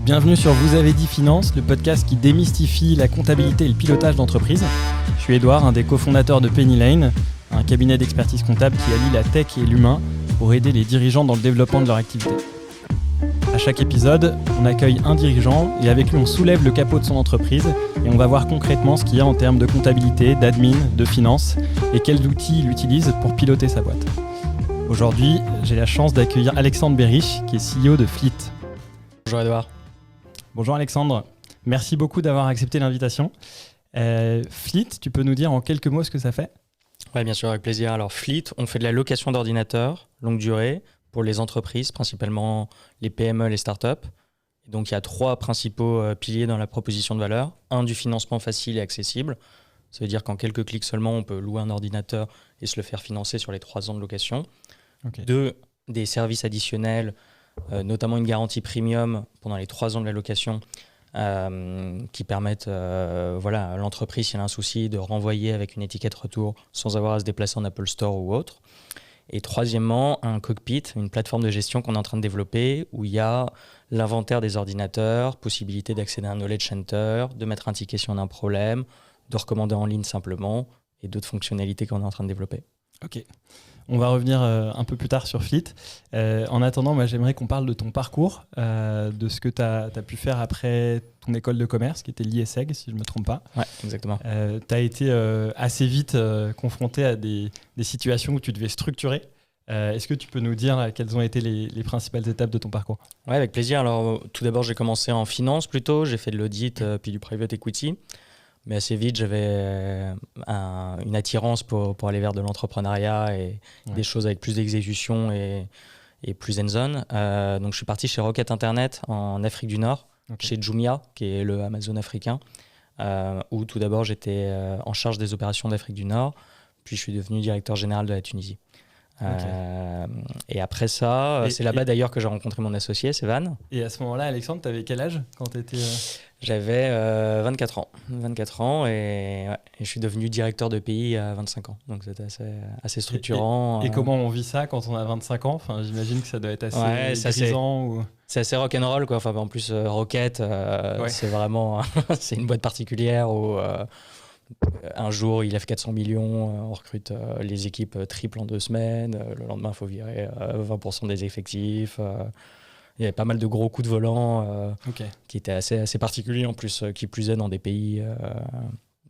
Bienvenue sur Vous avez dit finance, le podcast qui démystifie la comptabilité et le pilotage d'entreprise. Je suis Edouard, un des cofondateurs de Penny Lane, un cabinet d'expertise comptable qui allie la tech et l'humain pour aider les dirigeants dans le développement de leur activité. À chaque épisode, on accueille un dirigeant et avec lui on soulève le capot de son entreprise et on va voir concrètement ce qu'il y a en termes de comptabilité, d'admin, de finance et quels outils il utilise pour piloter sa boîte. Aujourd'hui, j'ai la chance d'accueillir Alexandre Berich, qui est CEO de Fleet. Bonjour Edouard. Bonjour Alexandre, merci beaucoup d'avoir accepté l'invitation. Fleet, tu peux nous dire en quelques mots ce que ça fait ? Oui, bien sûr, avec plaisir. Alors Fleet, on fait de la location d'ordinateurs longue durée pour les entreprises, principalement les PME, les startups. Et donc il y a 3 principaux piliers dans la proposition de valeur. Un, du financement facile et accessible. Ça veut dire qu'en quelques clics seulement, on peut louer un ordinateur et se le faire financer sur les 3 ans de location. Okay. 2, des services additionnels, notamment une garantie premium pendant les 3 ans de la location qui permettent à l'entreprise, s'il y a un souci, de renvoyer avec une étiquette retour sans avoir à se déplacer en Apple Store ou autre. Et troisièmement, un cockpit, une plateforme de gestion qu'on est en train de développer où il y a l'inventaire des ordinateurs, possibilité d'accéder à un knowledge center, de mettre un ticket si on a un problème, de recommander en ligne simplement et d'autres fonctionnalités qu'on est en train de développer. Ok. On va revenir un peu plus tard sur Fleet. En attendant, moi, j'aimerais qu'on parle de ton parcours, de ce que tu as pu faire après ton école de commerce, qui était l'IESEG, si je ne me trompe pas. Oui, exactement. Tu as été assez vite confronté à des situations où tu devais structurer. Est-ce que tu peux nous dire quelles ont été les principales étapes de ton parcours ? Oui, avec plaisir. Alors, tout d'abord, j'ai commencé en finance plutôt. J'ai fait de l'audit puis du private equity. Mais assez vite, j'avais une attirance pour aller vers de l'entrepreneuriat et des choses avec plus d'exécution et plus hands-on. Donc, je suis parti chez Rocket Internet en Afrique du Nord, chez Jumia, qui est le Amazon africain, où tout d'abord, j'étais en charge des opérations d'Afrique du Nord. Puis, je suis devenu directeur général de la Tunisie. Et après ça, c'est là-bas d'ailleurs que j'ai rencontré mon associé, c'est Van. Et à ce moment-là, Alexandre, tu avais quel âge quand tu étais J'avais 24 ans et je suis devenu directeur de pays à 25 ans. Donc c'était assez structurant. Et comment on vit ça quand on a 25 ans ? Enfin, j'imagine que ça doit être assez grisant. C'est assez rock'n'roll, quoi. Enfin, en plus, Rocket, c'est vraiment c'est une boîte particulière où un jour, il lève 400 millions, on recrute les équipes triple en 2 semaines. Le lendemain, il faut virer 20% des effectifs. Il y avait pas mal de gros coups de volant qui étaient assez particuliers, en plus, qui plus est dans des pays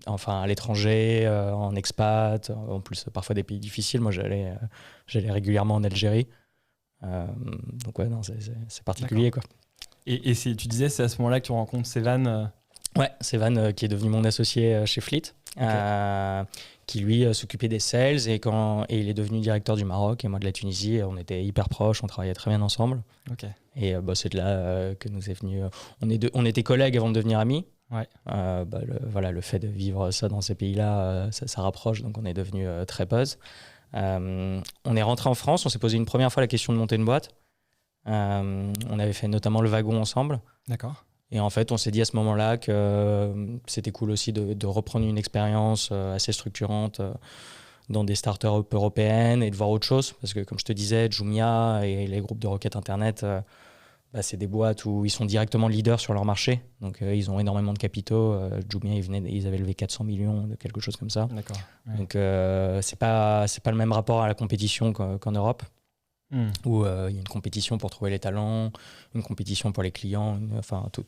à l'étranger, en expat, en plus parfois des pays difficiles. Moi, j'allais régulièrement en Algérie. Donc ouais, non, c'est particulier, quoi. Et tu disais, c'est à ce moment-là que tu rencontres Sévan Ouais, c'est Van qui est devenu mon associé chez Fleet, qui lui s'occupait des sales et il est devenu directeur du Maroc et moi de la Tunisie. On était hyper proches, on travaillait très bien ensemble. Et c'est de là que nous est venu. On était collègues avant de devenir amis. Ouais. Le fait de vivre ça dans ces pays-là, ça rapproche, donc on est devenus très potes. On est rentré en France, on s'est posé une première fois la question de monter une boîte. On avait fait notamment le wagon ensemble. D'accord. Et en fait, on s'est dit à ce moment-là que c'était cool aussi de reprendre une expérience assez structurante dans des startups européennes et de voir autre chose. Parce que comme je te disais, Jumia et les groupes de Rocket Internet, c'est des boîtes où ils sont directement leaders sur leur marché. Donc, ils ont énormément de capitaux. Jumia, ils avaient levé 400 millions, quelque chose comme ça. D'accord. Ouais. Donc, c'est pas le même rapport à la compétition qu'en Europe. Où il y a une compétition pour trouver les talents, une compétition pour les clients,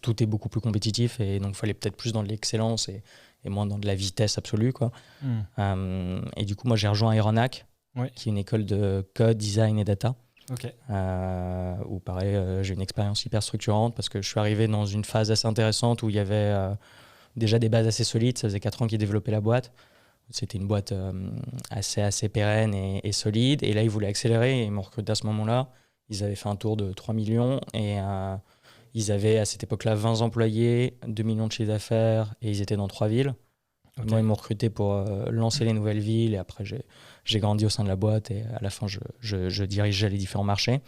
tout est beaucoup plus compétitif et donc il fallait peut-être plus dans de l'excellence et moins dans de la vitesse absolue, quoi. Et du coup moi j'ai rejoint Aeronac, qui est une école de code, design et data, où pareil j'ai une expérience hyper structurante parce que je suis arrivé dans une phase assez intéressante où il y avait déjà des bases assez solides. Ça faisait 4 ans qu'ils développaient la boîte. C'était une boîte assez pérenne et solide. Et là, ils voulaient accélérer et ils m'ont recruté à ce moment-là. Ils avaient fait un tour de 3 millions et ils avaient à cette époque-là 20 employés, 2 millions de chiffre d'affaires et ils étaient dans 3 villes. Moi, ils m'ont recruté pour lancer les nouvelles villes et après, j'ai grandi au sein de la boîte et à la fin, je dirigeais les différents marchés.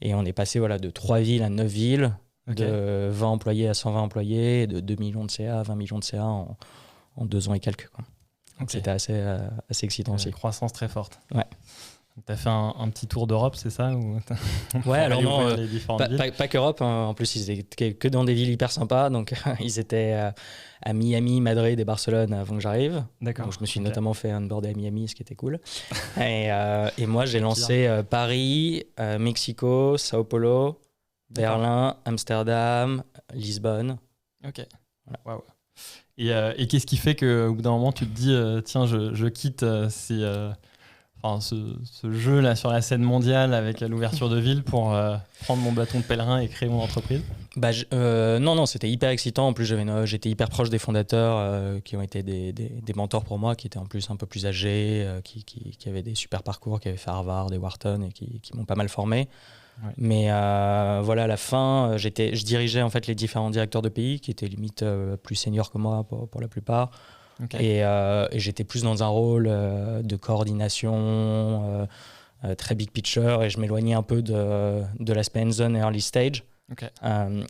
Et on est passé de 3 villes à 9 villes, de 20 employés à 120 employés, et de 2 millions de CA à 20 millions de CA en 2 ans et quelques, quoi. Donc c'était assez excitant aussi. Croissance très forte. Ouais. Tu as fait un petit tour d'Europe, c'est ça ou Ouais, alors non, pas qu'Europe. Hein. En plus, ils étaient que dans des villes hyper sympas. Donc, ils étaient à Miami, Madrid et Barcelone avant que j'arrive. D'accord. Donc, je me suis notamment fait onboarder à Miami, ce qui était cool. et moi, j'ai lancé Paris, Mexico, Sao Paulo, Berlin, Amsterdam, Lisbonne. Ok. Voilà. Wow. Et qu'est-ce qui fait qu'au bout d'un moment, tu te dis tiens, je quitte ce jeu là sur la scène mondiale avec l'ouverture de ville pour prendre mon bâton de pèlerin et créer mon entreprise? Non, c'était hyper excitant. En plus, j'étais hyper proche des fondateurs qui ont été des mentors pour moi, qui étaient en plus un peu plus âgés, qui avaient des super parcours, qui avaient fait Harvard et Wharton et qui m'ont pas mal formé. Ouais. Mais voilà, à la fin, je dirigeais en fait les différents directeurs de pays qui étaient limite plus seniors que moi pour la plupart. Okay. Et j'étais plus dans un rôle de coordination, très big picture, et je m'éloignais un peu de l'aspect hands-on et early stage. Okay.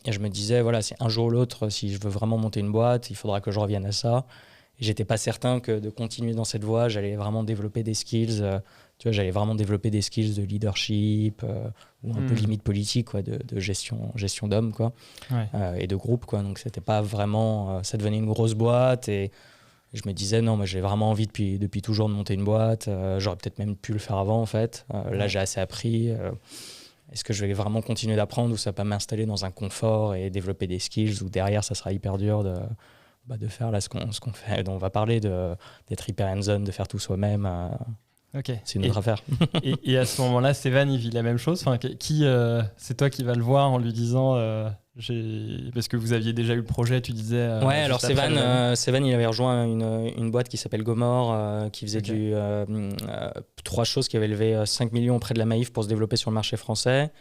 Et je me disais, voilà, c'est un jour ou l'autre, si je veux vraiment monter une boîte, il faudra que je revienne à ça. Et j'étais pas certain que de continuer dans cette voie, j'allais vraiment développer des skills. J'allais vraiment développer des skills de leadership ou un peu limite politique, quoi, de gestion d'hommes, quoi, et de groupe, quoi. Donc c'était pas vraiment, ça devenait une grosse boîte et je me disais non, moi j'ai vraiment envie depuis toujours de monter une boîte. J'aurais peut-être même pu le faire avant en fait. Là j'ai assez appris. Est-ce que je vais vraiment continuer d'apprendre ou ça va pas m'installer dans un confort et développer des skills où derrière ça sera hyper dur de faire là ce qu'on fait, dont on va parler, d'être hyper hands-on, de faire tout soi-même. Okay. C'est une autre affaire. et à ce moment-là, Sévan, il vit la même chose. Enfin, c'est toi qui vas le voir en lui disant parce que vous aviez déjà eu le projet, tu disais. Ouais, alors Sévan, il avait rejoint une boîte qui s'appelle Gomor, qui faisait trois choses, qui avait levé 5 millions auprès de la Maïf pour se développer sur le marché français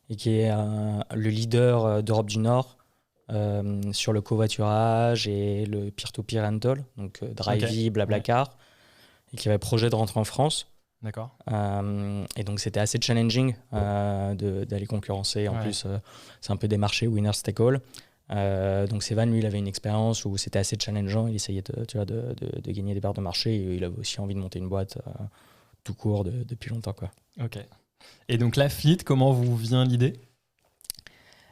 et qui est le leader d'Europe du Nord sur le covoiturage et le peer-to-peer rental, donc Drivey, Blablacar. Et qui avait projet de rentrer en France. D'accord. Et donc c'était assez challenging d'aller concurrencer. En plus, c'est un peu des marchés winner take all. Donc Sévan, lui, il avait une expérience où c'était assez challengeant. Il essayait de gagner des parts de marché. Et il avait aussi envie de monter une boîte tout court depuis longtemps, quoi. Ok. Et donc là, Fleet, comment vous vient l'idée ?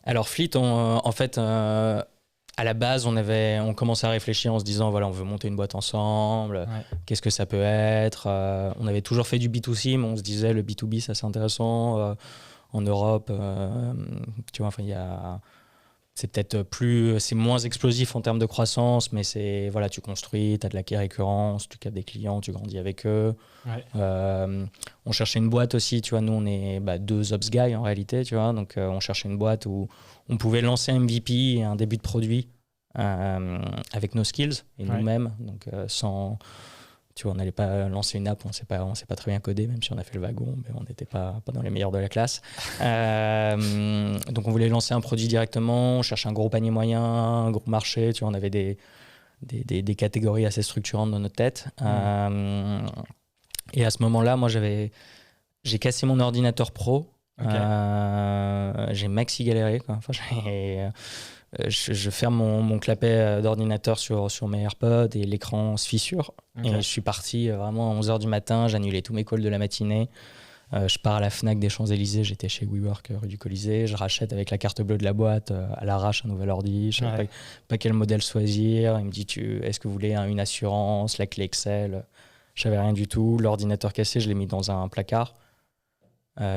Alors Fleet, en fait... à la base, on commençait à réfléchir en se disant, voilà, on veut monter une boîte ensemble, qu'est-ce que ça peut être. On avait toujours fait du B2C, mais on se disait, le B2B, ça c'est intéressant. En Europe, tu vois, enfin, c'est peut-être c'est moins explosif en termes de croissance, mais c'est, voilà, tu construis, tu as de la récurrence, tu captes des clients, tu grandis avec eux. On cherchait une boîte aussi, tu vois, nous on est deux ops guys en réalité, tu vois, donc on cherchait une boîte où on pouvait lancer un MVP et un début de produit avec nos skills et nous-mêmes, donc sans... Tu vois, on n'allait pas lancer une app, on sait pas très bien coder, même si on a fait le wagon, mais on n'était pas dans les meilleurs de la classe. Donc on voulait lancer un produit directement, on cherchait un gros panier moyen, un gros marché, tu vois, on avait des catégories assez structurantes dans notre tête. Et à ce moment-là, moi j'ai cassé mon ordinateur pro, j'ai maxi galéré, quoi. Enfin, je ferme mon clapet d'ordinateur sur mes AirPods et l'écran se fissure. Et je suis parti vraiment à 11h du matin, j'annulais tous mes calls de la matinée. Je pars à la Fnac des Champs-Élysées, j'étais chez WeWork rue du Colisée. Je rachète avec la carte bleue de la boîte à l'arrache un nouvel ordi. Je ne savais pas quel modèle choisir. Il me dit, est-ce que vous voulez une assurance, la clé Excel? Je savais rien du tout. L'ordinateur cassé, je l'ai mis dans un placard.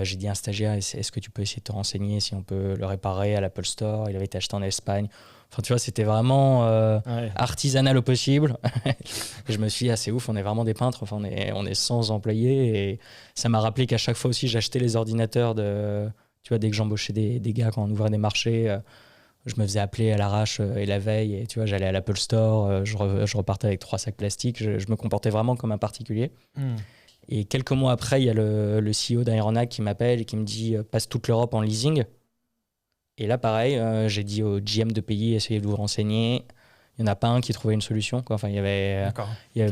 J'ai dit à un stagiaire, est-ce que tu peux essayer de te renseigner si on peut le réparer à l'Apple Store? Il avait été acheté en Espagne. Enfin, tu vois, c'était vraiment artisanal au possible. Et je me suis dit, c'est ouf, on est vraiment des peintres. Enfin, on est 100 employés. Et ça m'a rappelé qu'à chaque fois aussi, j'achetais les ordinateurs tu vois, dès que j'embauchais des gars quand on ouvrait des marchés, je me faisais appeler à l'arrache et la veille. Et tu vois, j'allais à l'Apple Store, je repartais avec 3 sacs plastiques. Je me comportais vraiment comme un particulier. Et quelques mois après, il y a le CEO d'Aeronac qui m'appelle et qui me dit passe toute l'Europe en leasing. Et là, pareil, j'ai dit au GM de pays, essayez de vous renseigner. Il n'y en a pas un qui trouvait une solution, quoi. Enfin, il n'y avait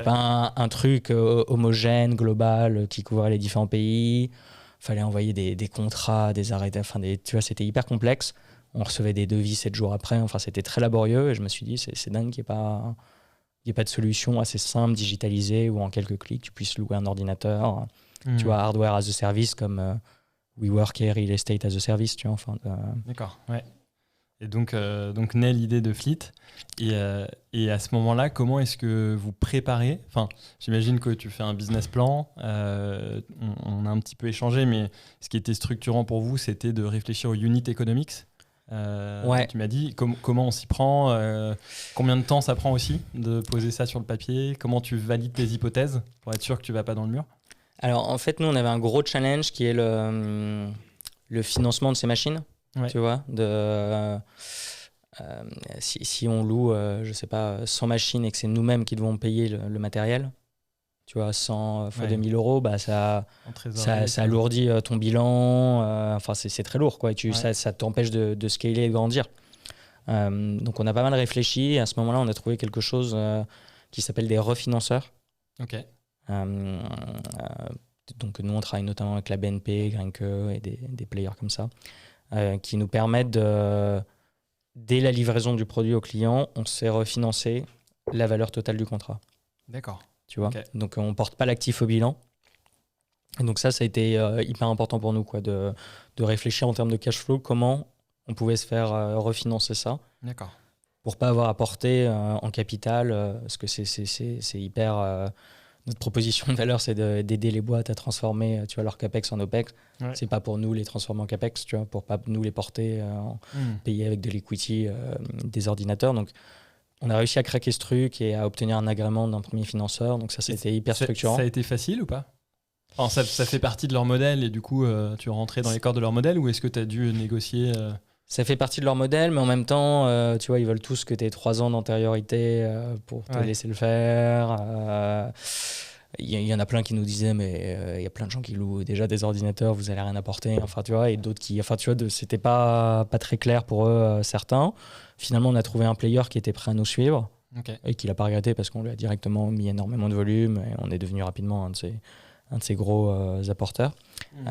pas un truc homogène, global, qui couvrait les différents pays. Il fallait envoyer des contrats, des arrêts. Enfin, tu vois, c'était hyper complexe. On recevait des devis 7 jours après. Enfin, c'était très laborieux. Et je me suis dit, c'est dingue qu'il n'y ait pas de solution assez simple, digitalisée, où en quelques clics, tu puisses louer un ordinateur. Tu vois, hardware as a service comme WeWork et Real Estate as a Service, tu vois. Enfin, D'accord, ouais. Et donc naît l'idée de Fleet. Et à ce moment-là, comment est-ce que vous préparez ? Enfin, j'imagine que tu fais un business plan. On a un petit peu échangé, mais ce qui était structurant pour vous, c'était de réfléchir aux unit economics. ouais. Tu m'as dit comment on s'y prend, combien de temps ça prend aussi de poser ça sur le papier, comment tu valides tes hypothèses pour être sûr que tu ne vas pas dans le mur. Alors, en fait, nous, on avait un gros challenge qui est le financement de ces machines. Ouais. Tu vois, si on loue, je sais pas, 100 machines et que c'est nous-mêmes qui devons payer le matériel, tu vois, 100 fois 2000 euros, bah ça alourdit ton bilan. Enfin, c'est très lourd, quoi. Et ça t'empêche de scaler et de grandir. Donc, on a pas mal réfléchi. Et à ce moment-là, on a trouvé quelque chose qui s'appelle des refinanceurs. Ok. Donc, nous, on travaille notamment avec la BNP, Grenke et des players comme ça. Qui nous permettent dès la livraison du produit au client, on sait refinancer la valeur totale du contrat. D'accord. Tu vois. Okay. Donc on ne porte pas l'actif au bilan. Et donc ça a été hyper important pour nous, quoi, de réfléchir en termes de cash flow, comment on pouvait se faire refinancer ça. D'accord. Pour ne pas avoir à porter en capital, parce que c'est hyper... Notre proposition de valeur, c'est d'aider les boîtes à transformer, tu vois, leur CAPEX en OPEX. Ouais. C'est pas pour nous les transformer en CAPEX, tu vois, pour pas nous les porter, payer avec de l'equity des ordinateurs. Donc, on a réussi à craquer ce truc et à obtenir un agrément d'un premier financeur. Donc ça, c'était hyper structurant. Ça a été facile ou pas ? Alors, ça fait partie de leur modèle et du coup, tu rentrais dans les cordes de leur modèle, ou est-ce que tu as dû négocier Ça fait partie de leur modèle, mais en même temps, tu vois, ils veulent tous que tu aies 3 ans d'antériorité pour te laisser le faire. Il y en a plein qui nous disaient, mais il y a plein de gens qui louent déjà des ordinateurs, vous allez rien apporter. Enfin, tu vois, et d'autres qui... Enfin, tu vois, c'était pas très clair pour eux, certains. Finalement, on a trouvé un player qui était prêt à nous suivre. Okay. Et qui l'a pas regretté parce qu'on lui a directement mis énormément de volume et on est devenu rapidement un de ses gros apporteurs.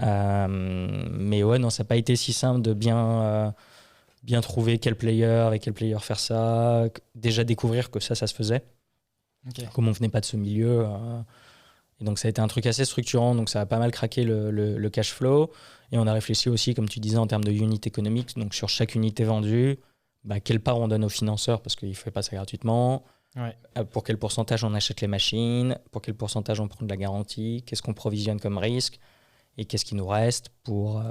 Mais ouais, non, ça n'a pas été si simple de bien trouver quel player, avec quel player faire ça, déjà découvrir que ça se faisait. Okay. Comme on ne venait pas de ce milieu. Et donc ça a été un truc assez structurant, donc ça a pas mal craqué le cash flow. Et on a réfléchi aussi, comme tu disais, en termes de unit économique, donc sur chaque unité vendue, quelle part on donne aux financeurs, parce qu'il ne fait pas ça gratuitement. Ouais. Pour quel pourcentage on achète les machines, pour quel pourcentage on prend de la garantie, qu'est-ce qu'on provisionne comme risque et qu'est-ce qui nous reste pour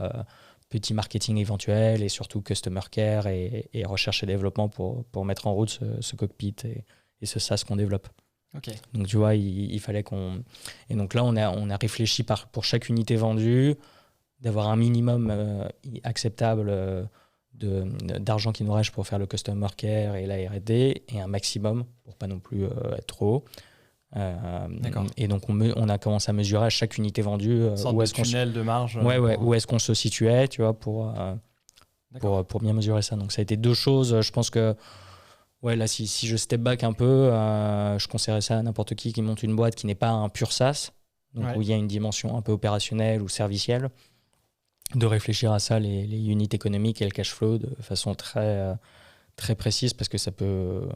petit marketing éventuel et surtout customer care et recherche et développement pour mettre en route ce cockpit et ce SaaS qu'on développe. Okay. Donc tu vois, il fallait qu'on... Et donc là, on a réfléchi pour chaque unité vendue d'avoir un minimum acceptable d'argent qui nous reste pour faire le customer care et la R&D et un maximum pour pas non plus être trop haut. Et donc on a commencé à mesurer à chaque unité vendue où est-ce tunnel de marge. Où est-ce qu'on se situait, tu vois, pour bien mesurer ça. Donc ça a été 2 choses. Je pense que là, si je step back un peu, je conseillerais ça à n'importe qui monte une boîte qui n'est pas un pur SaaS, donc où il y a une dimension un peu opérationnelle ou servicielle, de réfléchir à ça, les unités économiques et le cash flow de façon très, très précise, parce que ça peut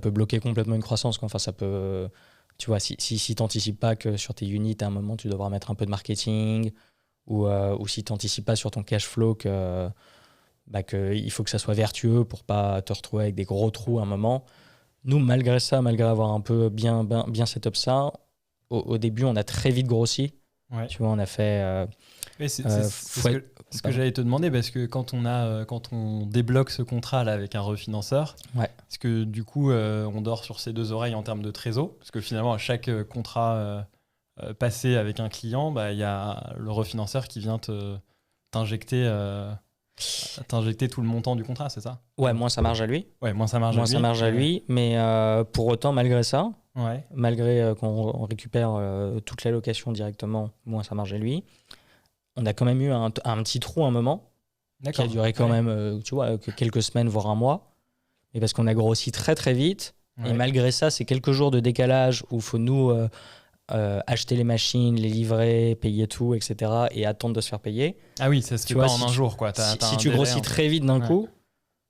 bloquer complètement une croissance, quoi. Enfin, ça peut, tu vois, si tu n'anticipes pas que sur tes units, à un moment, tu devras mettre un peu de marketing, ou si tu n'anticipes pas sur ton cash flow qu'il faut que ça soit vertueux pour pas te retrouver avec des gros trous à un moment. Nous, malgré ça, malgré avoir un peu bien set-up ça, au début, on a très vite grossi. Ouais. Tu vois, on a fait... c'est ce que j'allais te demander, parce que quand on débloque ce contrat là avec un refinanceur, est-ce que du coup on dort sur ses 2 oreilles en termes de trésor, parce que finalement à chaque contrat passé avec un client, il y a le refinanceur qui vient t'injecter tout le montant du contrat, c'est ça ? Ouais, moins sa marge à lui. Ouais, moins sa marge à lui. Mais pour autant, malgré ça, malgré qu'on récupère toute l'allocation directement, moins sa marge à lui, on a quand même eu un petit trou à un moment qui a duré quand même tu vois, quelques semaines, voire un mois. Mais parce qu'on a grossi très très vite. Et malgré ça, c'est quelques jours de décalage où il faut nous acheter les machines, les livrer, payer tout, etc. et attendre de se faire payer. Ah oui, ça se fait pas en un jour, quoi. Si tu grossis très vite d'un coup,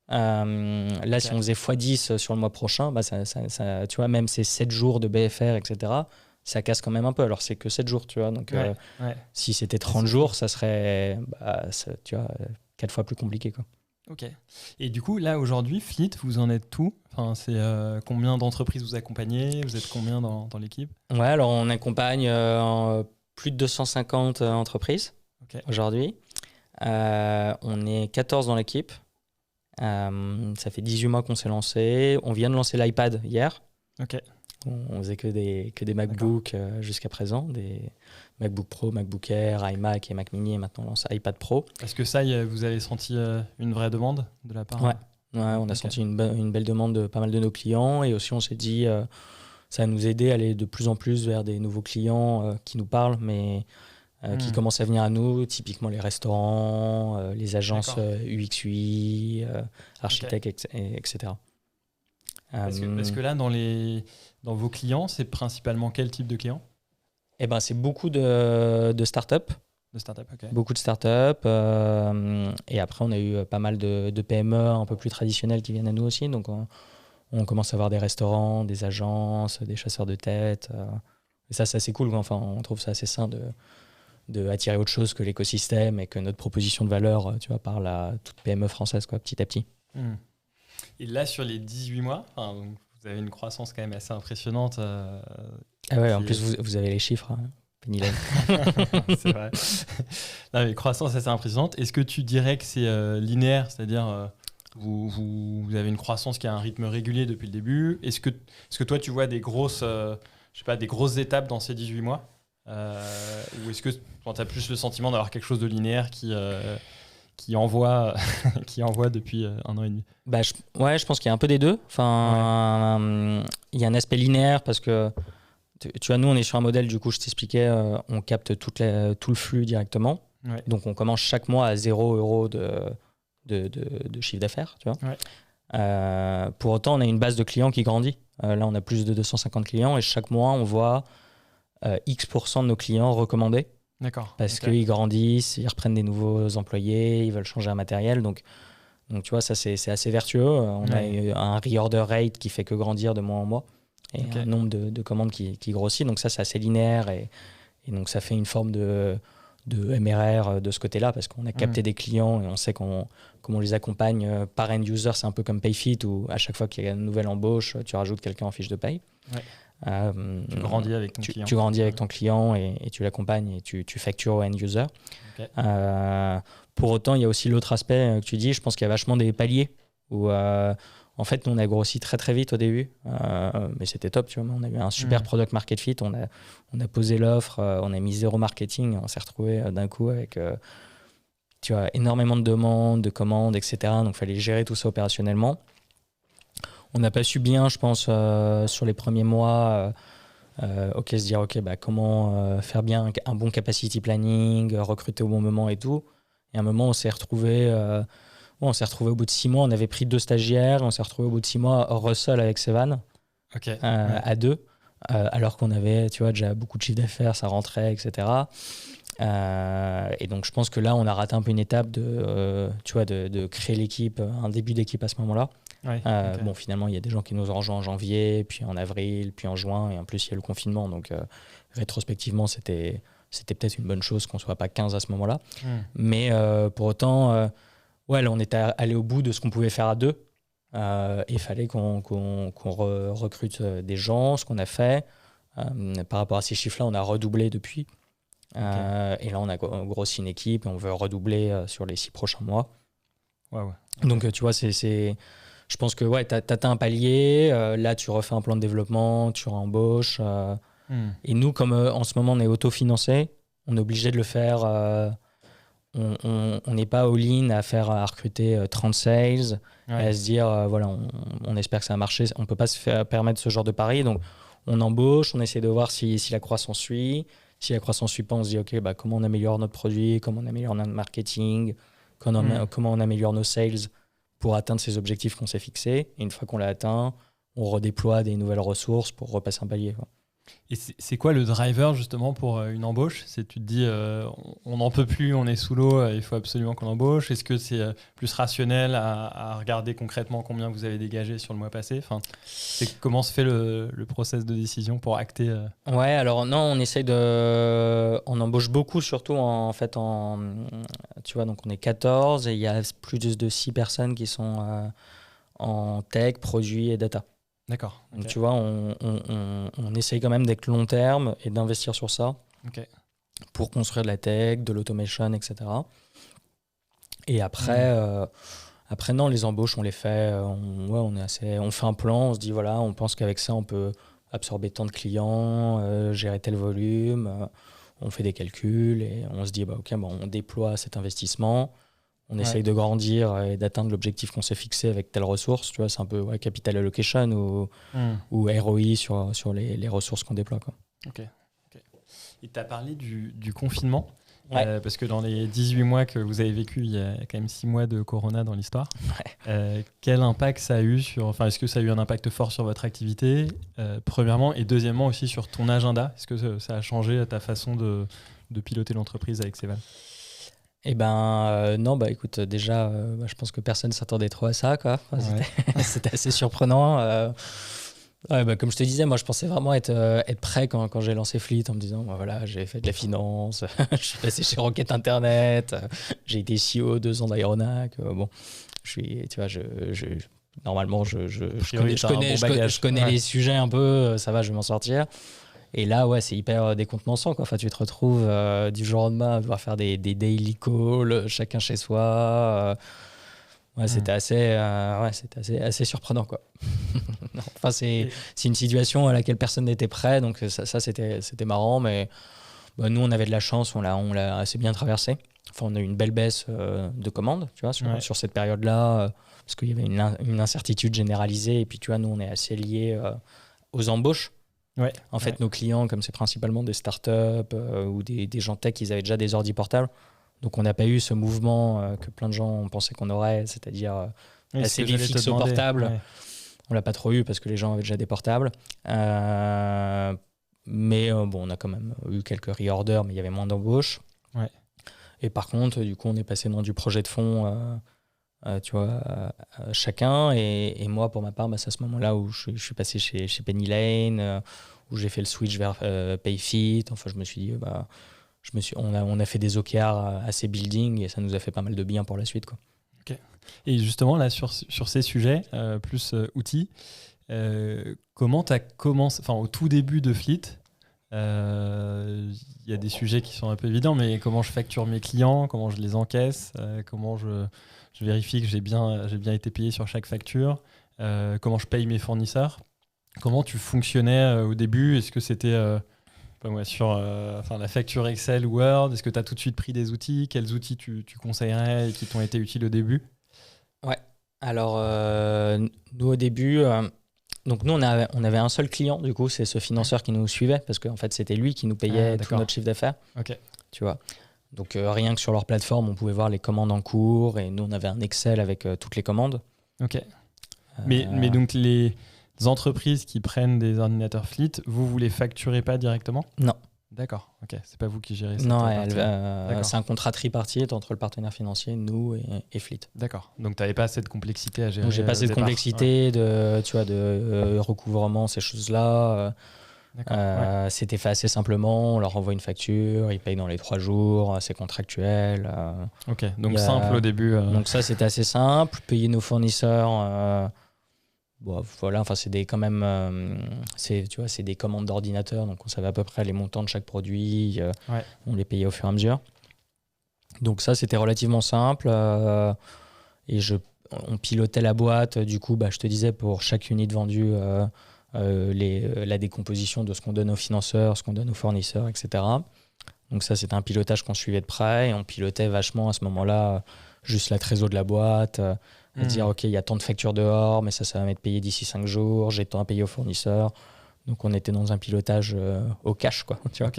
là, si on faisait x10 sur le mois prochain, ça, tu vois, même ces 7 jours de BFR, etc., ça casse quand même un peu. Alors, c'est que 7 jours, tu vois. Donc, si c'était 30 jours, ça serait, tu vois, 4 fois plus compliqué, quoi. Ok. Et du coup, là, aujourd'hui, Fleet, vous en êtes où ? Enfin, c'est combien d'entreprises vous accompagnez ? Vous êtes combien dans l'équipe ? Ouais, alors on accompagne plus de 250 entreprises aujourd'hui. On est 14 dans l'équipe. Ça fait 18 mois qu'on s'est lancé. On vient de lancer l'iPad hier. Ok. On faisait que des MacBooks jusqu'à présent, des MacBook Pro, MacBook Air, iMac et Mac Mini, et maintenant on lance iPad Pro. Est-ce que ça, vous avez senti une vraie demande de la part ? Ouais, on a senti une belle demande de pas mal de nos clients, et aussi on s'est dit ça va nous aider à aller de plus en plus vers des nouveaux clients qui nous parlent, mais qui commencent à venir à nous, typiquement les restaurants, les agences UX, UI, architectes, etc. Est-ce que là, dans vos clients, c'est principalement quel type de clients ? Eh ben, c'est beaucoup de startups. De startups, ok. Beaucoup de startups. Et après, on a eu pas mal de PME un peu plus traditionnelles qui viennent à nous aussi. Donc, on commence à avoir des restaurants, des agences, des chasseurs de tête. Et ça, c'est assez cool. Enfin, on trouve ça assez sain de attirer autre chose que l'écosystème et que notre proposition de valeur, tu vois, parle à toute PME française, quoi, petit à petit. Et là, sur les 18 mois, vous avez une croissance quand même assez impressionnante. Ah ouais, en plus, vous avez les chiffres, hein, Penny Lane. C'est vrai. Non, mais croissance assez impressionnante. Est-ce que tu dirais que c'est linéaire, c'est-à-dire vous avez une croissance qui a un rythme régulier depuis le début ? Est-ce que toi, tu vois des grosses étapes dans ces 18 mois ? Ou est-ce que tu as plus le sentiment d'avoir quelque chose de linéaire qui envoie depuis 1 an et demi ? Je pense qu'il y a un peu des deux. Enfin, il y a un aspect linéaire parce que tu vois, nous, on est sur un modèle, du coup, je t'expliquais, on capte tout le flux directement. Ouais. Donc, on commence chaque mois à 0 € de chiffre d'affaires, tu vois. Ouais. Pour autant, on a une base de clients qui grandit. Là, on a plus de 250 clients et chaque mois, on voit X% de nos clients recommandés. D'accord. Parce qu'ils grandissent, ils reprennent des nouveaux employés, ils veulent changer un matériel. Donc tu vois, ça, c'est assez vertueux. On a un reorder rate qui fait que grandir de mois en mois. Et un nombre de commandes qui grossit. Donc ça, c'est assez linéaire. Et donc, ça fait une forme de MRR de ce côté-là, parce qu'on a capté des clients et on sait comment on les accompagne par end user. C'est un peu comme PayFit, où à chaque fois qu'il y a une nouvelle embauche, tu rajoutes quelqu'un en fiche de paye. Ouais. Tu grandis avec ton client. Tu grandis avec ton client et tu l'accompagnes et tu factures au end user. Okay. Pour autant, il y a aussi l'autre aspect que tu dis. Je pense qu'il y a vachement des paliers où en fait, nous, on a grossi très très vite au début, mais c'était top. Tu vois, on a eu un super product market fit. On a posé l'offre, on a mis 0 marketing. On s'est retrouvé d'un coup avec tu vois, énormément de demandes, de commandes, etc. Donc, il fallait gérer tout ça opérationnellement. On n'a pas su bien, je pense, sur les premiers mois, se dire comment faire bien un bon capacity planning, recruter au bon moment et tout. Et à un moment, on s'est retrouvé au bout de 6 mois. On avait pris 2 stagiaires. On s'est retrouvé au bout de 6 mois hors sol avec Sevan, à 2, alors qu'on avait, tu vois, déjà beaucoup de chiffre d'affaires, ça rentrait, etc. Et donc, je pense que là, on a raté un peu une étape de créer l'équipe, un début d'équipe à ce moment-là. Bon, finalement, il y a des gens qui nous ont rejoints en janvier, puis en avril, puis en juin, et en plus, il y a le confinement. Donc, rétrospectivement, c'était peut-être une bonne chose qu'on ne soit pas 15 à ce moment-là. Mais pour autant, là, on était allé au bout de ce qu'on pouvait faire à 2. Et il fallait qu'on recrute des gens, ce qu'on a fait. Par rapport à ces chiffres-là, on a redoublé depuis. Et là, on a grossi une équipe et on veut redoubler sur les 6 prochains mois. Donc, tu vois, je pense que tu atteins un palier. Là, tu refais un plan de développement, tu réembauches. Et nous, comme en ce moment, on est autofinancé, on est obligé de le faire. On n'est pas all-in à recruter 30 sales, à se dire, on espère que ça va marcher. On ne peut pas se permettre ce genre de pari. Donc, on embauche, on essaie de voir si la croissance suit. Si la croissance ne suit pas, on se dit, comment on améliore notre produit, comment on améliore notre marketing, comment on améliore nos sales pour atteindre ces objectifs qu'on s'est fixés. Et une fois qu'on l'a atteint, on redéploie des nouvelles ressources pour repasser un palier. Et c'est quoi le driver justement pour une embauche? Tu te dis on n'en peut plus, on est sous l'eau, il faut absolument qu'on embauche. Est-ce que c'est plus rationnel à regarder concrètement combien vous avez dégagé sur le mois passé? Comment se fait le process de décision pour acter Ouais, alors non, on embauche beaucoup, surtout tu vois, donc on est 14 et il y a plus de 6 personnes qui sont en tech, produits et data. D'accord. Donc tu vois, on essaye quand même d'être long terme et d'investir sur ça pour construire de la tech, de l'automation, etc. Et après, non, les embauches, on les fait, on fait un plan, on se dit voilà, on pense qu'avec ça, on peut absorber tant de clients, gérer tel volume, on fait des calculs et on se dit on déploie cet investissement. On essaye de grandir et d'atteindre l'objectif qu'on s'est fixé avec telle ressource. Tu vois, c'est un peu capital allocation ou ROI sur les ressources qu'on déploie, quoi. Ok. Et tu as parlé du confinement, parce que dans les 18 mois que vous avez vécu, il y a quand même 6 mois de Corona dans l'histoire. Quel impact ça a eu est-ce que ça a eu un impact fort sur votre activité, premièrement, et deuxièmement aussi sur ton agenda? Est-ce que ça a changé ta façon de piloter l'entreprise avec Céval? Non, écoute, déjà, je pense que personne ne s'attendait trop à ça, quoi. C'était assez surprenant. Comme je te disais, moi, je pensais vraiment être prêt quand j'ai lancé Fleet, en me disant, voilà, j'ai fait de la finance, je suis passé chez Rocket Internet, j'ai été CEO 2 ans d'Aeronac. Normalement, je connais les sujets un peu, ça va, je vais m'en sortir. Et là, c'est hyper décontenançant, quoi. Enfin, tu te retrouves du jour au lendemain à devoir faire des daily calls, chacun chez soi. C'était assez surprenant, quoi. C'est une situation à laquelle personne n'était prêt, donc ça c'était marrant, mais nous, on avait de la chance, on l'a assez bien traversé. Enfin, on a eu une belle baisse de commandes, tu vois, sur cette période-là, parce qu'il y avait une incertitude généralisée, et puis tu vois, nous, on est assez liés aux embauches. En fait, nos clients, comme c'est principalement des startups ou des gens tech, ils avaient déjà des ordi portables. Donc, on n'a pas eu ce mouvement que plein de gens pensaient qu'on aurait, c'est-à-dire passer des fixes au portable. On l'a pas trop eu parce que les gens avaient déjà des portables. Mais on a quand même eu quelques reorders, mais il y avait moins d'embauches. Et par contre, du coup, on est passé dans du projet de fond, tu vois, chacun. Et moi, pour ma part, c'est à ce moment-là où je suis passé chez Penny Lane, où j'ai fait le switch vers Payfit. Enfin, je me suis dit, on a fait des OKR assez building et ça nous a fait pas mal de bien pour la suite, quoi. Et justement, là, sur ces sujets, plus outils, comment tu as commencé, au tout début de Fleet, il y a des sujets qui sont un peu évidents, mais comment je facture mes clients, comment je les encaisse, comment je vérifie que j'ai bien été payé sur chaque facture, comment je paye mes fournisseurs, comment tu fonctionnais au début? Est-ce que c'était sur la facture Excel ou Word? Est-ce que tu as tout de suite pris des outils? Quels outils tu conseillerais et qui t'ont été utiles au début? Alors nous au début, donc nous on avait un seul client, du coup c'est ce financeur qui nous suivait parce qu'en fait c'était lui qui nous payait tout notre chiffre d'affaires. Tu vois. Donc rien que sur leur plateforme on pouvait voir les commandes en cours et nous on avait un Excel avec toutes les commandes. Mais donc les entreprises qui prennent des ordinateurs Fleet, vous les facturez pas directement? Non. D'accord, c'est pas vous qui gérez ça. Non, c'est un contrat tripartite entre le partenaire financier, nous et Fleet. D'accord, donc tu n'avais pas cette complexité à gérer. Donc j'ai pas cette complexité de recouvrement, ces choses-là. C'était fait assez simplement, on leur envoie une facture, ils payent dans les 3 jours, c'est contractuel. Donc simple au début. Donc ça c'était assez simple, payer nos fournisseurs. C'est des des commandes d'ordinateurs, donc on savait à peu près les montants de chaque produit, on les payait au fur et à mesure. Donc ça c'était relativement simple et on pilotait la boîte, du coup je te disais pour chaque unité vendue la décomposition de ce qu'on donne aux financeurs, ce qu'on donne aux fournisseurs, etc. Donc ça c'était un pilotage qu'on suivait de près et on pilotait vachement à ce moment-là juste la trésor de la boîte. Dire ok, il y a tant de factures dehors, mais ça va m'être payé d'ici 5 jours, j'ai tant à payer aux fournisseurs. Donc on était dans un pilotage au cash, quoi. Tu vois.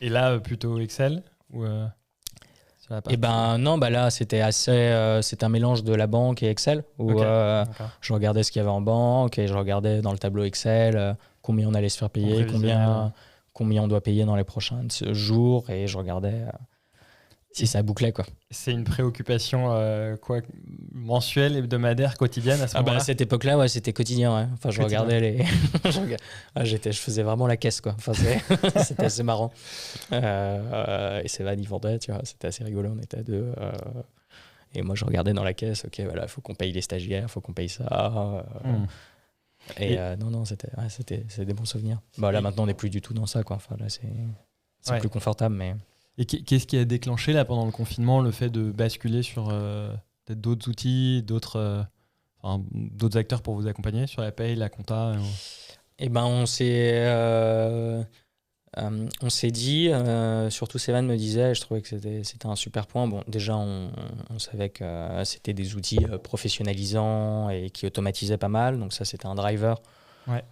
Et là, plutôt Excel ou non, là c'était un mélange de la banque et Excel où je regardais ce qu'il y avait en banque et je regardais dans le tableau Excel combien on allait se faire payer, combien on doit payer dans les prochains jours, et je regardais si ça bouclait, quoi. C'est une préoccupation mensuelle, hebdomadaire, quotidienne à ce moment-là? À cette époque-là, ouais, c'était quotidien. Ouais. Enfin, je regardais les. Je faisais vraiment la caisse, quoi. Enfin, c'était assez marrant. Et Sévan, il vendait, tu vois, c'était assez rigolo. On était à deux. Et moi, je regardais dans la caisse. Ok, voilà, il faut qu'on paye les stagiaires, il faut qu'on paye ça. Non, c'est des bons souvenirs. Là, maintenant, on n'est plus du tout dans ça, quoi. Enfin, là, c'est plus confortable, mais. Et qu'est-ce qui a déclenché là pendant le confinement le fait de basculer sur peut-être d'autres outils, d'autres acteurs pour vous accompagner sur la paye, la compta? On s'est dit, surtout Sévan me disait, je trouvais que c'était un super point. Bon, déjà, on savait que c'était des outils professionnalisants et qui automatisaient pas mal. Donc ça, c'était un driver. Ouais.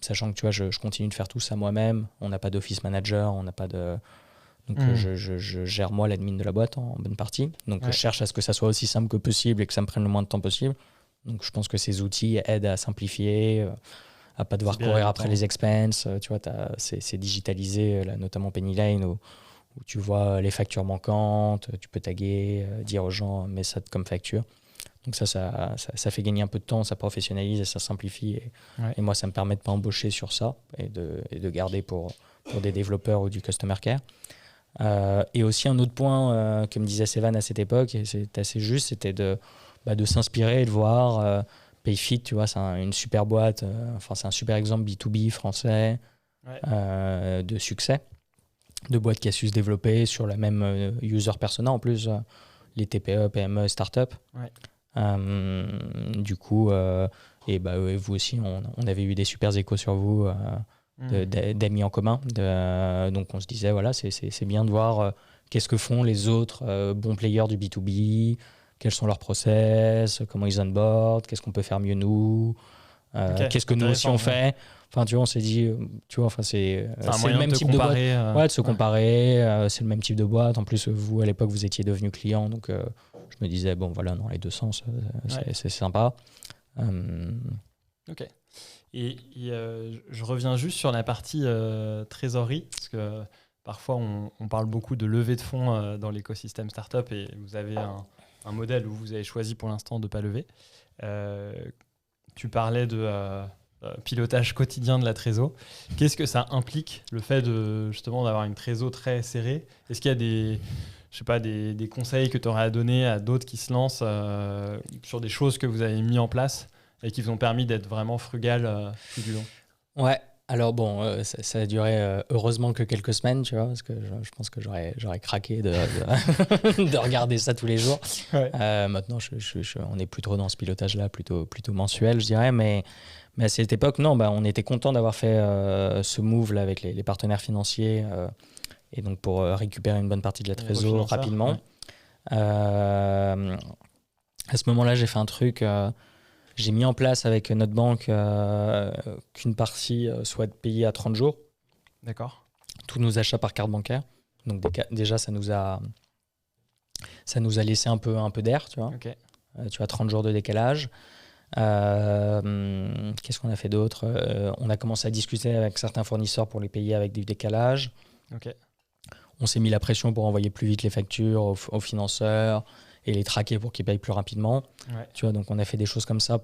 Sachant que tu vois, je continue de faire tout ça moi-même. On n'a pas d'office manager, on n'a pas de... Donc je gère moi l'admin de la boîte en bonne partie. Donc je cherche à ce que ça soit aussi simple que possible et que ça me prenne le moins de temps possible. Donc je pense que ces outils aident à simplifier, à pas devoir courir après les expenses. Tu vois, c'est digitalisé, là, notamment Pennyline, où tu vois les factures manquantes, tu peux taguer, dire aux gens mets ça comme facture. Donc ça fait gagner un peu de temps, ça professionnalise et ça simplifie. Et moi, ça me permet de pas embaucher sur ça et de garder pour des développeurs ou du customer care. Et aussi un autre point que me disait Sévan à cette époque, et c'est assez juste, c'était de s'inspirer et de voir Payfit, tu vois, c'est une super boîte, c'est un super exemple B2B français de succès, de boîte qui a su se développer sur la même user persona en plus, les TPE, PME, start-up. Du coup, vous aussi, on avait eu des super échos sur vous. D'amis en commun, donc on se disait voilà, c'est bien de voir qu'est-ce que font les autres bons players du B2B, quels sont leurs process, comment ils onboard, qu'est-ce qu'on peut faire mieux nous, qu'est-ce que nous aussi on fait. Enfin, tu vois, on s'est dit, tu vois, enfin, c'est le même type de boîte, de se comparer, c'est le même type de boîte. En plus, vous à l'époque vous étiez devenu client, donc je me disais bon voilà, dans les deux sens, c'est sympa. Ok. Et je reviens juste sur la partie trésorerie, parce que parfois on parle beaucoup de levée de fonds dans l'écosystème startup, et vous avez un modèle où vous avez choisi pour l'instant de ne pas lever. Tu parlais de pilotage quotidien de la trésor. Qu'est-ce que ça implique, le fait justement d'avoir une trésor très serrée? Est-ce qu'il y a des conseils que tu aurais à donner à d'autres qui se lancent sur des choses que vous avez mis en place et qui vous ont permis d'être vraiment frugal tout du long? Ouais, alors bon, ça a duré heureusement que quelques semaines, tu vois, parce que je pense que j'aurais craqué de regarder ça tous les jours. Maintenant, on est plus trop dans ce pilotage-là, plutôt mensuel, je dirais, mais à cette époque, non, on était content d'avoir fait ce move-là avec les partenaires financiers, et donc pour récupérer une bonne partie de la trésor rapidement. À ce moment-là, j'ai fait un truc... j'ai mis en place avec notre banque qu'une partie soit payée à 30 jours. D'accord. Tous nos achats par carte bancaire. Donc déjà, ça nous a laissé un peu d'air, tu vois. Okay. Tu as 30 jours de décalage. Qu'est-ce qu'on a fait d'autre? On a commencé à discuter avec certains fournisseurs pour les payer avec du décalage. Okay. On s'est mis la pression pour envoyer plus vite les factures aux financeurs et les traquer pour qu'ils payent plus rapidement. Tu vois, donc on a fait des choses comme ça.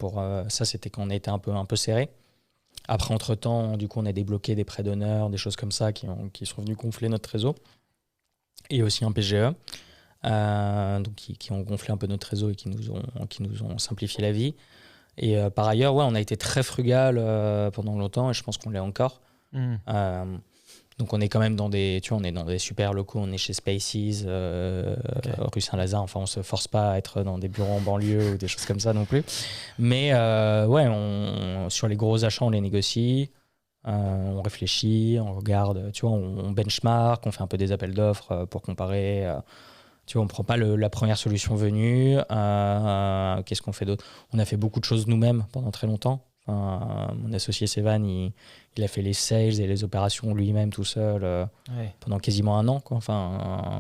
Ça, c'était quand on était un peu serré. Après, entre-temps, du coup, on a débloqué des prêts d'honneur, des choses comme ça qui sont venus gonfler notre trésor. Et aussi un PGE, donc qui ont gonflé un peu notre trésor et qui nous ont simplifié la vie. Et par ailleurs, on a été très frugal pendant longtemps, et je pense qu'on l'est encore. Donc on est quand même on est dans des super locaux, on est chez Spaces, rue Saint-Lazare, enfin on se force pas à être dans des bureaux en banlieue ou des choses comme ça non plus. Mais sur les gros achats, on les négocie, on réfléchit, on regarde, tu vois, on benchmark, on fait un peu des appels d'offres pour comparer. Tu vois, on prend pas la première solution venue. Qu'est-ce qu'on fait d'autre? On a fait beaucoup de choses nous-mêmes pendant très longtemps. Mon associé Sévan, il a fait les sales et les opérations lui-même tout seul pendant quasiment un an, quoi.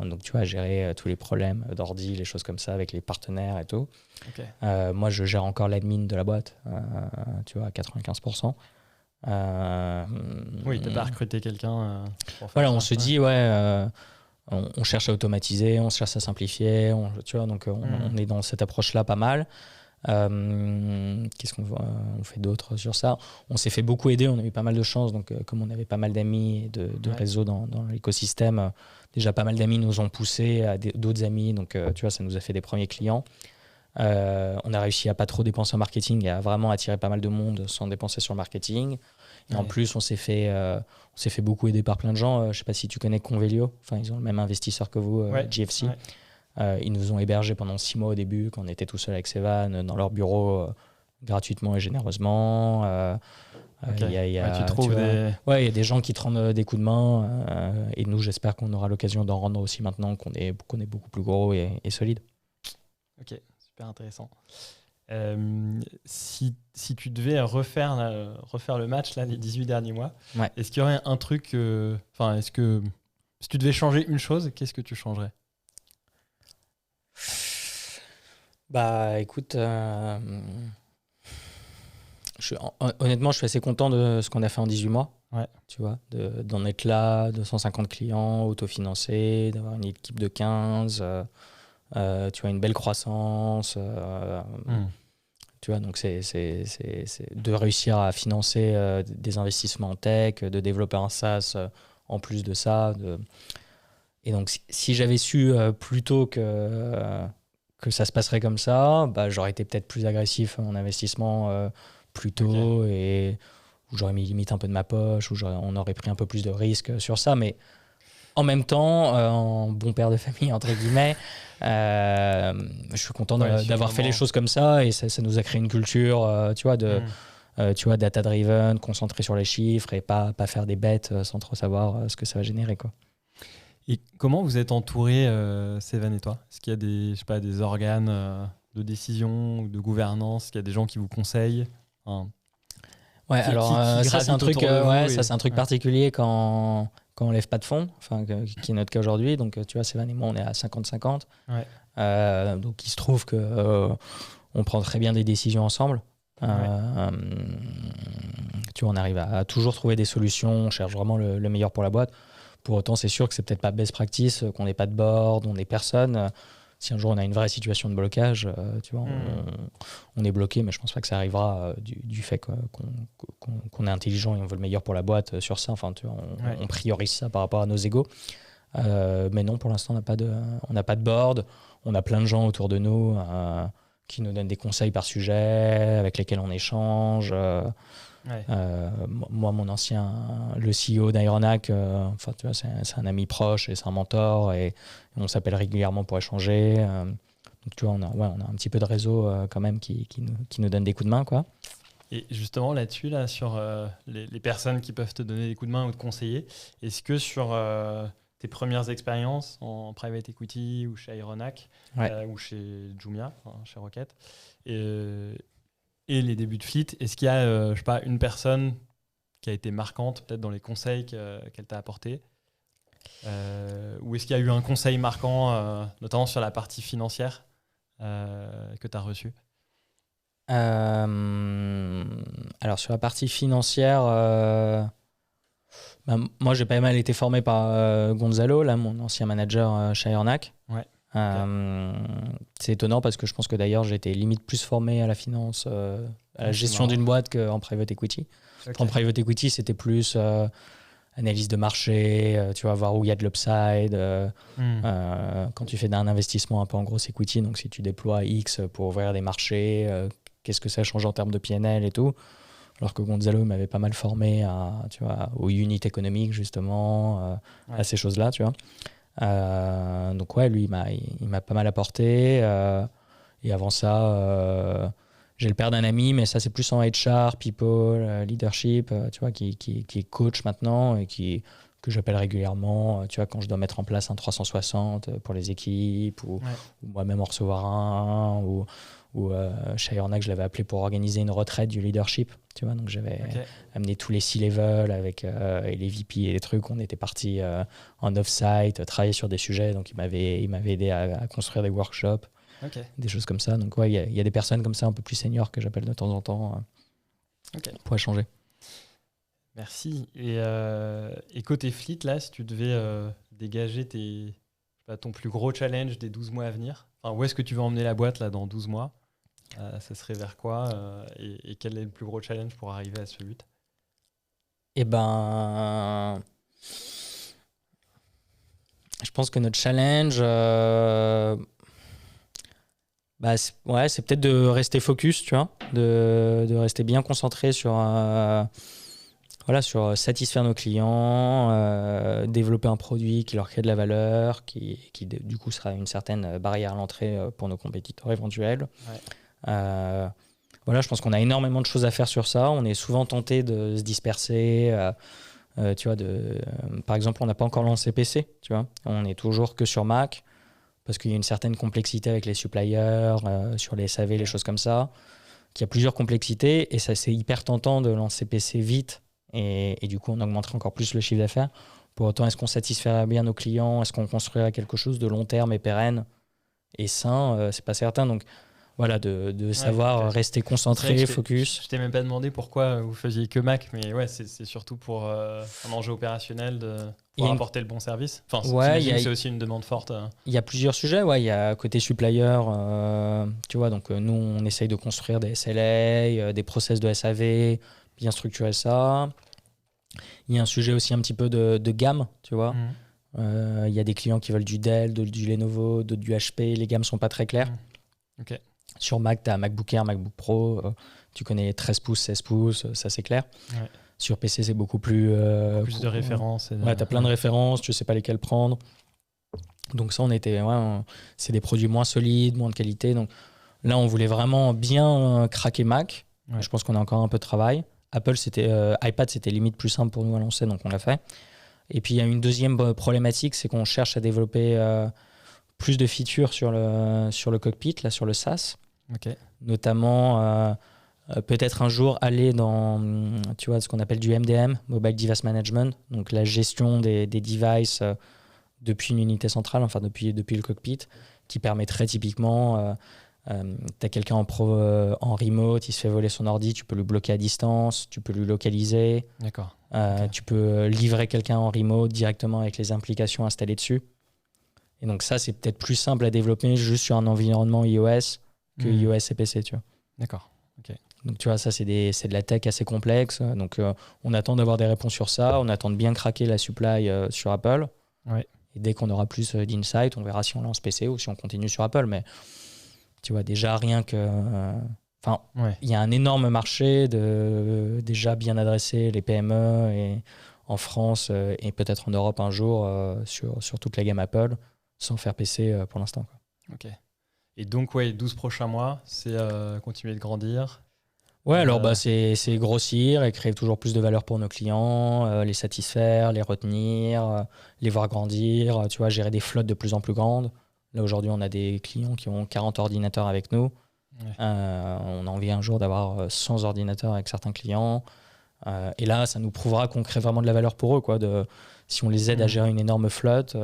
Donc tu vois, gérer tous les problèmes d'ordi, les choses comme ça avec les partenaires et tout. Okay. Moi, je gère encore l'admin de la boîte, tu vois, à 95%. Oui, t'as pas recruté quelqu'un voilà, on se dit, on cherche à automatiser, on cherche à simplifier, tu vois, donc on est dans cette approche-là pas mal. Qu'est-ce qu'on on fait d'autre sur ça? On s'est fait beaucoup aider, on a eu pas mal de chance, donc comme on avait pas mal d'amis et de réseaux dans l'écosystème, déjà pas mal d'amis nous ont poussé à d'autres amis, donc tu vois, ça nous a fait des premiers clients. On a réussi à pas trop dépenser en marketing et à vraiment attirer pas mal de monde sans dépenser sur le marketing. Et en plus, on s'est fait beaucoup aider par plein de gens. Je sais pas si tu connais Convelio, enfin ils ont le même investisseur que vous, GFC. Ils nous ont hébergés pendant 6 mois au début, quand on était tout seul avec Sévan, dans leur bureau, gratuitement et généreusement. Il y a des gens qui te rendent des coups de main. Et nous, j'espère qu'on aura l'occasion d'en rendre aussi maintenant qu'on est beaucoup plus gros et solide. Ok, super intéressant. Si tu devais refaire le match là, les 18 derniers mois, est-ce qu'il y aurait un truc... est-ce que si tu devais changer une chose, qu'est-ce que tu changerais? Bah écoute, honnêtement, je suis assez content de ce qu'on a fait en 18 mois. Tu vois, d'en être là, de 150 clients autofinancés, d'avoir une équipe de 15, tu vois, une belle croissance. Tu vois, donc c'est de réussir à financer des investissements en tech, de développer un SaaS en plus de ça. Et donc, si j'avais su plus tôt que ça se passerait comme ça, bah, j'aurais été peut-être plus agressif en investissement plus tôt et où j'aurais mis limite un peu de ma poche, où on aurait pris un peu plus de risques sur ça. Mais en même temps, en bon père de famille, entre guillemets, je suis content d'avoir fait les choses comme ça et ça nous a créé une culture, tu vois, tu vois, data-driven, concentré sur les chiffres et pas faire des bêtes sans trop savoir ce que ça va générer, quoi. Et comment vous êtes entouré, Sévan et toi? Est-ce qu'il y a des organes de décision ou de gouvernance? Est-ce qu'il y a des gens qui vous conseillent? Ça c'est un truc particulier quand on lève pas de fonds, qui est notre cas aujourd'hui. Donc tu vois, Sévan et moi, on est à 50-50. Donc il se trouve que on prend très bien des décisions ensemble. Tu vois, on arrive à toujours trouver des solutions, on cherche vraiment le meilleur pour la boîte. Pour autant, c'est sûr que c'est peut-être pas best practice, qu'on n'ait pas de board, on n'est personne. Si un jour on a une vraie situation de blocage, tu vois, on est bloqué, mais je pense pas que ça arrivera du fait qu'on est intelligent et on veut le meilleur pour la boîte sur ça. Enfin, tu vois, on priorise ça par rapport à nos égos. Mais non, pour l'instant, on n'a pas de board. On a plein de gens autour de nous qui nous donnent des conseils par sujet, avec lesquels on échange. Moi, mon ancien, le CEO d'Ironhack, tu vois, c'est un ami proche et c'est un mentor et on s'appelle régulièrement pour échanger. Donc tu vois, on a un petit peu de réseau quand même qui nous donne des coups de main, quoi. Et justement là-dessus, sur les personnes qui peuvent te donner des coups de main ou te conseiller, est-ce que sur tes premières expériences en private equity ou chez Ironhack ou chez Jumia, chez Rocket, et les débuts de Fleet, est-ce qu'il y a une personne qui a été marquante peut-être dans les conseils qu'elle t'a apportés, ou est-ce qu'il y a eu un conseil marquant notamment sur la partie financière que tu as reçu? Alors sur la partie financière, moi j'ai pas mal été formé par Gonzalo, là, mon ancien manager chez Ironhack. C'est étonnant parce que je pense que d'ailleurs j'ai été limite plus formé à la finance, à la gestion d'une boîte qu'en private equity. En private equity, c'était plus analyse de marché, tu vas voir où il y a de l'upside. Quand tu fais un investissement un peu en grosse equity, donc si tu déploies X pour ouvrir des marchés, qu'est-ce que ça change en termes de PNL et tout. Alors que Gonzalo m'avait pas mal formé aux unités économiques, justement, à ces choses-là, tu vois. Donc lui il m'a pas mal apporté et avant ça j'ai le père d'un ami, mais ça c'est plus en HR, people, leadership, tu vois, qui est coach maintenant et que j'appelle régulièrement, tu vois, quand je dois mettre en place un 360 pour les équipes ou moi-même en recevoir un ou chez Ironhack, je l'avais appelé pour organiser une retraite du leadership, tu vois, donc j'avais amené tous les C-level avec et les VP et les trucs, on était partis en off-site, travailler sur des sujets, donc il m'avait aidé à construire des workshops, des choses comme ça, donc il y a des personnes comme ça un peu plus seniors que j'appelle de temps en temps pour échanger. Merci. Et côté fleet, là, si tu devais dégager ton plus gros challenge des 12 mois à venir, enfin, où est-ce que tu veux emmener la boîte là, dans 12 mois ça serait vers quoi et quel est le plus gros challenge pour arriver à ce but? Eh ben, je pense que notre challenge, c'est peut-être de rester focus, tu vois, de rester bien concentré sur satisfaire nos clients, développer un produit qui leur crée de la valeur, qui du coup sera une certaine barrière à l'entrée pour nos compétiteurs éventuels. Ouais. Je pense qu'on a énormément de choses à faire sur ça. On est souvent tenté de se disperser. Tu vois, par exemple, on n'a pas encore lancé PC. Tu vois, on est toujours que sur Mac parce qu'il y a une certaine complexité avec les suppliers, sur les SAV, les choses comme ça. Qu'il y a plusieurs complexités et ça, c'est hyper tentant de lancer PC vite et du coup, on augmenterait encore plus le chiffre d'affaires. Pour autant, est-ce qu'on satisferait bien nos clients? Est-ce qu'on construirait quelque chose de long terme et pérenne et sain? C'est pas certain. Donc, voilà, de savoir rester concentré, focus. Je t'ai même pas demandé pourquoi vous faisiez que Mac, mais ouais, c'est surtout pour un enjeu opérationnel pour apporter le bon service. Enfin, c'est aussi une demande forte. Il y a plusieurs sujets. Ouais, il y a côté supplier, tu vois, donc nous, on essaye de construire des SLA, des process de SAV, bien structurer ça. Il y a un sujet aussi un petit peu de gamme, tu vois. Il y a des clients qui veulent du Dell, du Lenovo, du HP. Les gammes sont pas très claires. Ok. Sur Mac, tu as MacBook Air, MacBook Pro, tu connais 13 pouces, 16 pouces, ça c'est clair. Ouais. Sur PC, c'est beaucoup plus... plus de références. Ouais, tu as plein de références, tu sais pas lesquelles prendre. Donc ça, c'est des produits moins solides, moins de qualité. Donc là, on voulait vraiment bien craquer Mac. Ouais. Je pense qu'on a encore un peu de travail. iPad, c'était limite plus simple pour nous à lancer, donc on l'a fait. Et puis, il y a une deuxième problématique, c'est qu'on cherche à développer... plus de features sur le cockpit, là, sur le SaaS. Okay. Notamment, peut-être un jour aller dans, tu vois, ce qu'on appelle du MDM, Mobile Device Management, donc la gestion des devices depuis une unité centrale, enfin depuis le cockpit, qui permettrait typiquement, tu as quelqu'un en remote, il se fait voler son ordi, tu peux le bloquer à distance, tu peux lui localiser. D'accord. Tu peux livrer quelqu'un en remote directement avec les implications installées dessus. Et donc ça, c'est peut-être plus simple à développer juste sur un environnement iOS que iOS et PC, tu vois. D'accord. Okay. Donc tu vois, ça, c'est de la tech assez complexe. Donc on attend d'avoir des réponses sur ça. On attend de bien craquer la supply sur Apple. Ouais. Et dès qu'on aura plus d'insight, on verra si on lance PC ou si on continue sur Apple. Mais tu vois, déjà, rien que... il y a un énorme marché déjà bien adressé, les PME, et en France et peut-être en Europe un jour sur toute la gamme Apple, sans faire PC pour l'instant. Ok. Et donc, 12 prochains mois, c'est continuer de grandir. Ouais, alors c'est grossir et créer toujours plus de valeur pour nos clients, les satisfaire, les retenir, les voir grandir, tu vois, gérer des flottes de plus en plus grandes. Là, aujourd'hui, on a des clients qui ont 40 ordinateurs avec nous. Ouais. On a envie un jour d'avoir 100 ordinateurs avec certains clients. Et là, ça nous prouvera qu'on crée vraiment de la valeur pour eux, quoi, si on les aide à gérer une énorme flotte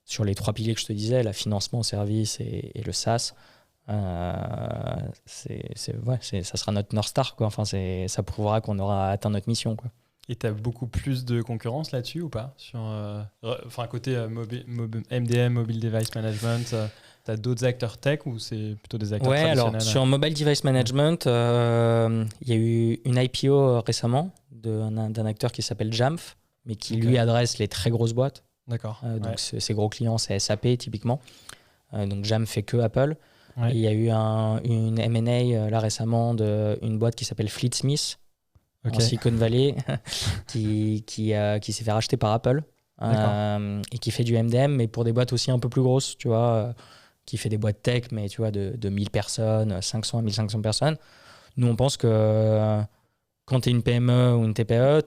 sur les 3 piliers que je te disais, la financement, service et le SaaS. Ça sera notre North Star, quoi. Enfin, ça prouvera qu'on aura atteint notre mission, quoi. Et tu as beaucoup plus de concurrence là-dessus ou pas sur, côté MDM, Mobile Device Management, tu as d'autres acteurs tech ou c'est plutôt des acteurs traditionnels? Alors, sur Mobile Device Management, il y a eu une IPO récemment d'un acteur qui s'appelle Jamf, mais qui lui adresse les très grosses boîtes. D'accord. Donc, ses gros clients, c'est SAP typiquement. Donc, Jamf fait que Apple. Ouais. Et il y a eu une M&A là récemment d'une boîte qui s'appelle Fleetsmith, en Silicon Valley, qui s'est fait racheter par Apple et qui fait du MDM, mais pour des boîtes aussi un peu plus grosses, tu vois, qui fait des boîtes tech, mais tu vois, de 1000 personnes, 500 à 1500 personnes. Nous, on pense que quand tu es une PME ou une TPE,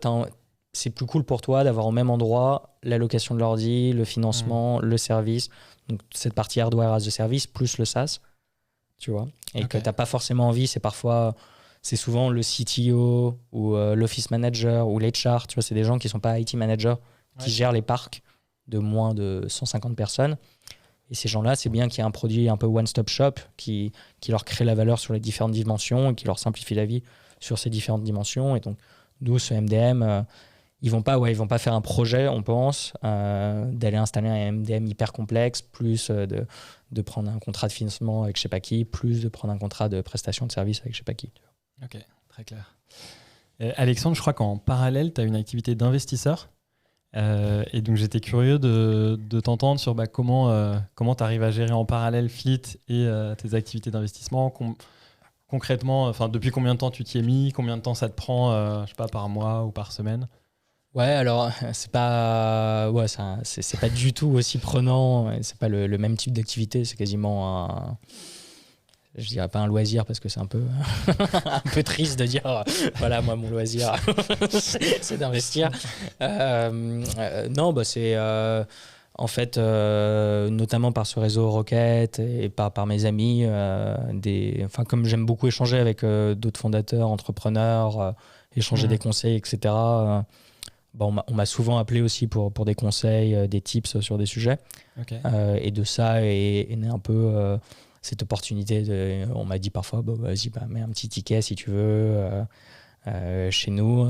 c'est plus cool pour toi d'avoir au même endroit l'allocation de l'ordi, le financement, le service, donc cette partie hardware as a service, plus le SaaS, tu vois, et que tu n'as pas forcément envie, c'est souvent le CTO ou l'office manager ou l'HR, tu vois, c'est des gens qui ne sont pas IT managers, qui gèrent les parcs de moins de 150 personnes. Et ces gens-là, c'est bien qu'il y ait un produit un peu one-stop shop qui leur crée la valeur sur les différentes dimensions et qui leur simplifie la vie sur ces différentes dimensions. Et donc, Nous, ce MDM, ils vont pas faire un projet, on pense, d'aller installer un MDM hyper complexe, plus de prendre un contrat de financement avec je sais pas qui, plus de prendre un contrat de prestation de service avec je sais pas qui. Ok, très clair. Alexandre, je crois qu'en parallèle, tu as une activité d'investisseur. Et donc, j'étais curieux de t'entendre sur comment tu arrives à gérer en parallèle Fleet et tes activités d'investissement. Concrètement, depuis combien de temps tu t'y es mis? Combien de temps ça te prend, je sais pas, par mois ou par semaine? Ouais, alors c'est pas du tout aussi prenant. C'est pas le même type d'activité. C'est quasiment je dirais pas un loisir parce que c'est un peu un peu triste de dire voilà, moi mon loisir c'est d'investir. Non, c'est en fait notamment par ce réseau Rocket et par mes amis, comme j'aime beaucoup échanger avec d'autres fondateurs, entrepreneurs, échanger des conseils, etc. On m'a souvent appelé aussi pour des conseils, des tips sur des sujets. Okay. Et de ça est né un peu cette opportunité. On m'a dit parfois, vas-y, mets un petit ticket si tu veux chez nous.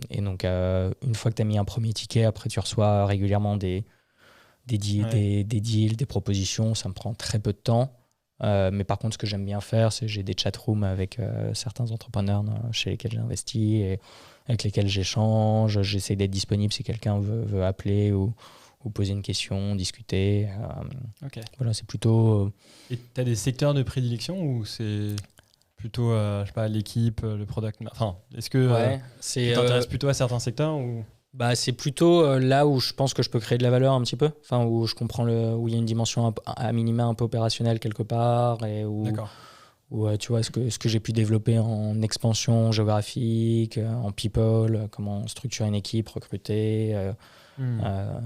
Et donc, une fois que tu as mis un premier ticket, après tu reçois régulièrement des deals, des propositions. Ça me prend très peu de temps. Mais par contre, ce que j'aime bien faire, c'est j'ai des chatrooms avec certains entrepreneurs chez lesquels j'investis et avec lesquels j'échange. J'essaie d'être disponible si quelqu'un veut appeler ou poser une question, discuter. Okay. Voilà, c'est plutôt... Et tu as des secteurs de prédilection ou c'est plutôt, je sais pas, l'équipe, le product? Enfin, est-ce que tu t'intéresses plutôt à certains secteurs ou... C'est plutôt là où je pense que je peux créer de la valeur un petit peu, où je comprends où il y a une dimension à minima un peu opérationnelle quelque part et où tu vois ce que j'ai pu développer en expansion géographique, en people, comment structurer une équipe, recruter.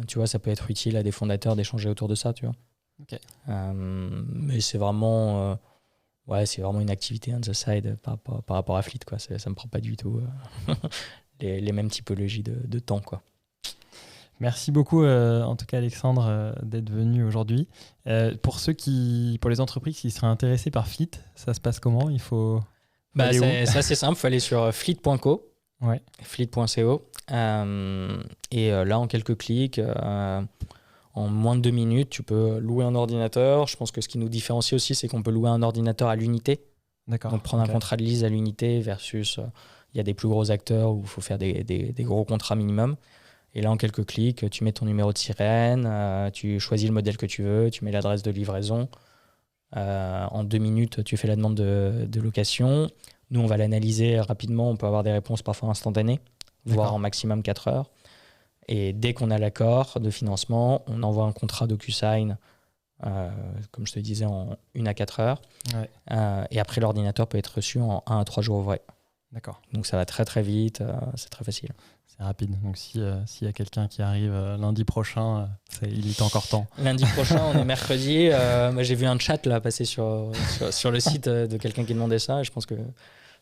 Tu vois, ça peut être utile à des fondateurs d'échanger autour de ça, tu vois. Okay. Mais c'est vraiment une activité on the side par rapport à Fleet, quoi. Ça me prend pas du tout les mêmes typologies de temps, quoi. Merci beaucoup, en tout cas Alexandre, d'être venu aujourd'hui. Pour les entreprises qui seraient intéressées par Fleet, ça se passe comment? Il faut ça c'est simple, il faut aller sur fleet.co, fleet.co, et là en quelques clics, en moins de 2 minutes, tu peux louer un ordinateur. Je pense que ce qui nous différencie aussi, c'est qu'on peut louer un ordinateur à l'unité. D'accord. Donc prendre un contrat de lease à l'unité versus il y a des plus gros acteurs où il faut faire des gros contrats minimum. Et là, en quelques clics, tu mets ton numéro de sirène, tu choisis le modèle que tu veux, tu mets l'adresse de livraison. En 2 minutes, tu fais la demande de location. Nous, on va l'analyser rapidement. On peut avoir des réponses parfois instantanées, voire en maximum 4 heures. Et dès qu'on a l'accord de financement, on envoie un contrat DocuSign, comme je te disais, en 1 à 4 heures. Ouais. Et après, l'ordinateur peut être reçu en 1 à 3 jours ouvrés. D'accord. Donc ça va très très vite, c'est très facile. C'est rapide. Donc s'il y a quelqu'un qui arrive lundi prochain, il est encore temps. Lundi prochain, on est mercredi. Moi, j'ai vu un chat là passer sur le site de quelqu'un qui demandait ça. Et je pense que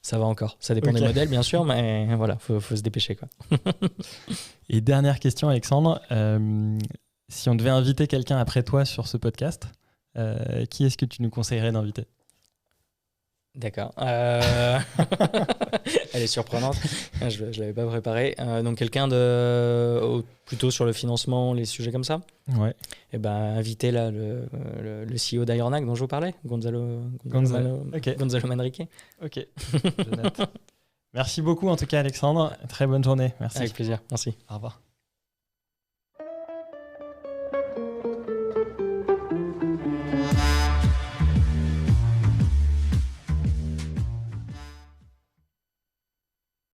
ça va encore. Ça dépend des modèles, bien sûr, mais voilà, faut se dépêcher, quoi. Et dernière question, Alexandre. Si on devait inviter quelqu'un après toi sur ce podcast, qui est-ce que tu nous conseillerais d'inviter? D'accord. Elle est surprenante. Je ne l'avais pas préparée. Donc, quelqu'un plutôt sur le financement, les sujets comme ça. Ouais. Et inviter là, le CEO d'Ironac dont je vous parlais, Gonzalo Manrique. Ok, je note. Merci beaucoup en tout cas, Alexandre. Très bonne journée. Merci. Avec plaisir. Merci. Au revoir.